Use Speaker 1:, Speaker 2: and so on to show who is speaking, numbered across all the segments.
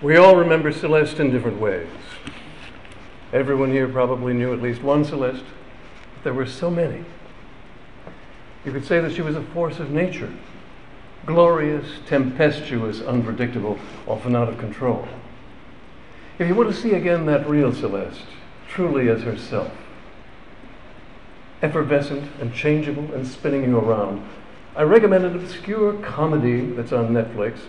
Speaker 1: We all remember Celeste in different ways. Everyone here probably knew at least one Celeste, but there were so many. You could say that she was a force of nature, glorious, tempestuous, unpredictable, often out of control. If you want to see again that real Celeste, truly as herself, effervescent and changeable and spinning you around, I recommend an obscure comedy that's on Netflix,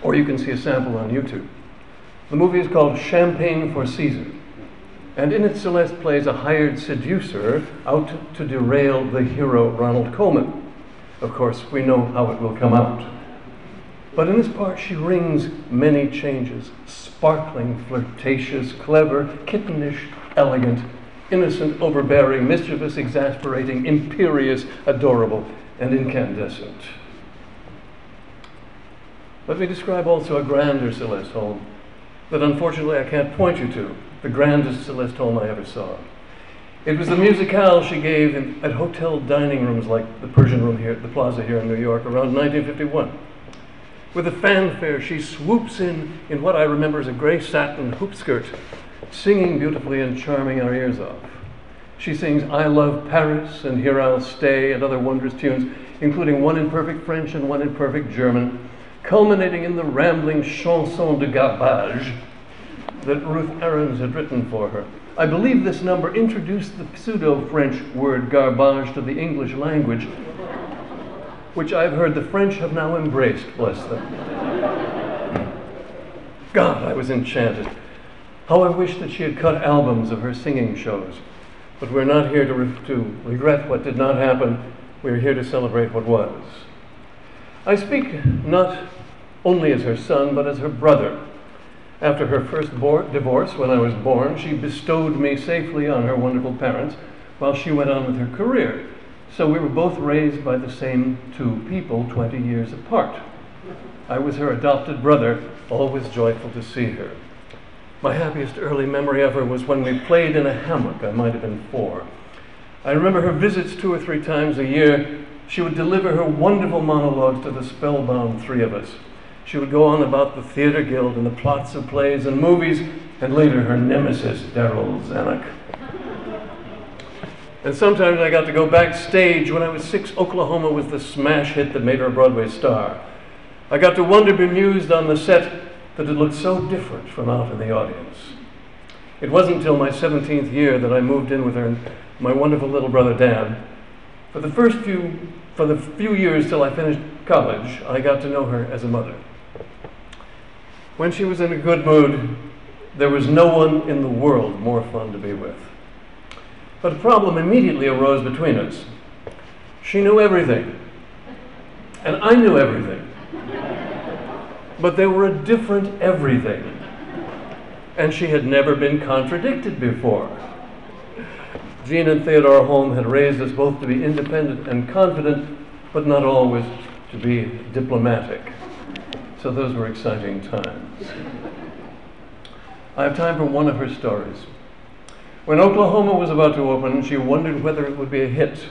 Speaker 1: or you can see a sample on YouTube. The movie is called Champagne for Caesar, and in it Celeste plays a hired seducer out to derail the hero Ronald Colman. Of course, we know how it will come out. But in this part she rings many changes: sparkling, flirtatious, clever, kittenish, elegant, innocent, overbearing, mischievous, exasperating, imperious, adorable, and incandescent. Let me describe also a grander Celeste Holm that unfortunately I can't point you to, the grandest Celeste Holm I ever saw. It was the musicale she gave at hotel dining rooms like the Persian Room here at the Plaza here in New York around 1951. With a fanfare, she swoops in what I remember as a gray satin hoop skirt, singing beautifully and charming our ears off. She sings I Love Paris and Here I'll Stay and other wondrous tunes, including one in perfect French and one in perfect German, culminating in the rambling chanson de garbage that Ruth Aarons had written for her. I believe this number introduced the pseudo-French word garbage to the English language, which I've heard the French have now embraced, bless them. God, I was enchanted. How I wish that she had cut albums of her singing shows. But we're not here to regret what did not happen. We're here to celebrate what was. I speak not only as her son, but as her brother. After her first divorce, when I was born, she bestowed me safely on her wonderful parents while she went on with her career. So we were both raised by the same two people 20 years apart. I was her adopted brother, always joyful to see her. My happiest early memory of her was when we played in a hammock. I might have been 4. I remember her visits 2 or 3 times a year. She would deliver her wonderful monologues to the spellbound 3 of us. She would go on about the theater guild and the plots of plays and movies, and later her nemesis, Daryl Zanuck. And sometimes I got to go backstage. When I was 6, Oklahoma was the smash hit that made her a Broadway star. I got to wonder, bemused on the set, that it looked so different from out in the audience. It wasn't until my 17th year that I moved in with her and my wonderful little brother Dan. For the few years till I finished college, I got to know her as a mother. When she was in a good mood, there was no one in the world more fun to be with. But a problem immediately arose between us. She knew everything, and I knew everything. But they were a different everything, and she had never been contradicted before. Jean and Theodore Holm had raised us both to be independent and confident, but not always to be diplomatic. So those were exciting times. I have time for one of her stories. When Oklahoma was about to open, she wondered whether it would be a hit.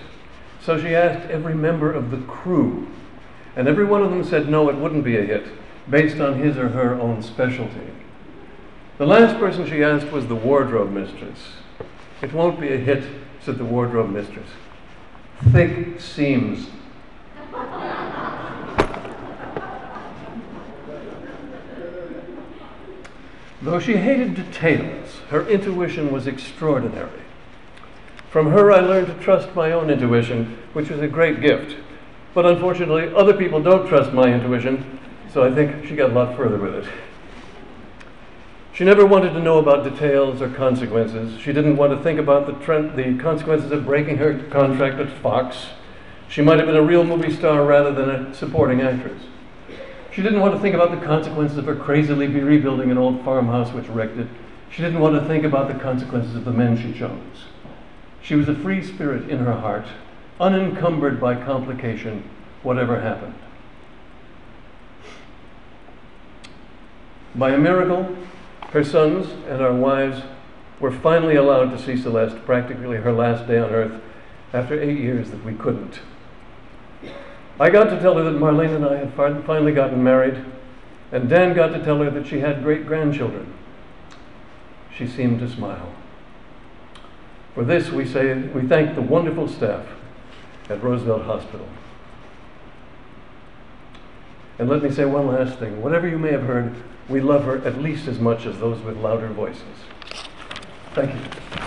Speaker 1: So she asked every member of the crew, and every one of them said no, it wouldn't be a hit, based on his or her own specialty. The last person she asked was the wardrobe mistress. It won't be a hit, said the wardrobe mistress. Thick seams. Though she hated details, her intuition was extraordinary. From her I learned to trust my own intuition, which was a great gift. But unfortunately, other people don't trust my intuition, so I think she got a lot further with it. She never wanted to know about details or consequences. She didn't want to think about the consequences of breaking her contract at Fox. She might have been a real movie star rather than a supporting actress. She didn't want to think about the consequences of her crazily rebuilding an old farmhouse which wrecked it. She didn't want to think about the consequences of the men she chose. She was a free spirit in her heart, unencumbered by complication, whatever happened. By a miracle, her sons and our wives were finally allowed to see Celeste, practically her last day on earth, after 8 years that we couldn't. I got to tell her that Marlene and I had finally gotten married, and Dan got to tell her that she had great-grandchildren. She seemed to smile. For this, we thank the wonderful staff at Roosevelt Hospital. And let me say one last thing. Whatever you may have heard, we love her at least as much as those with louder voices. Thank you.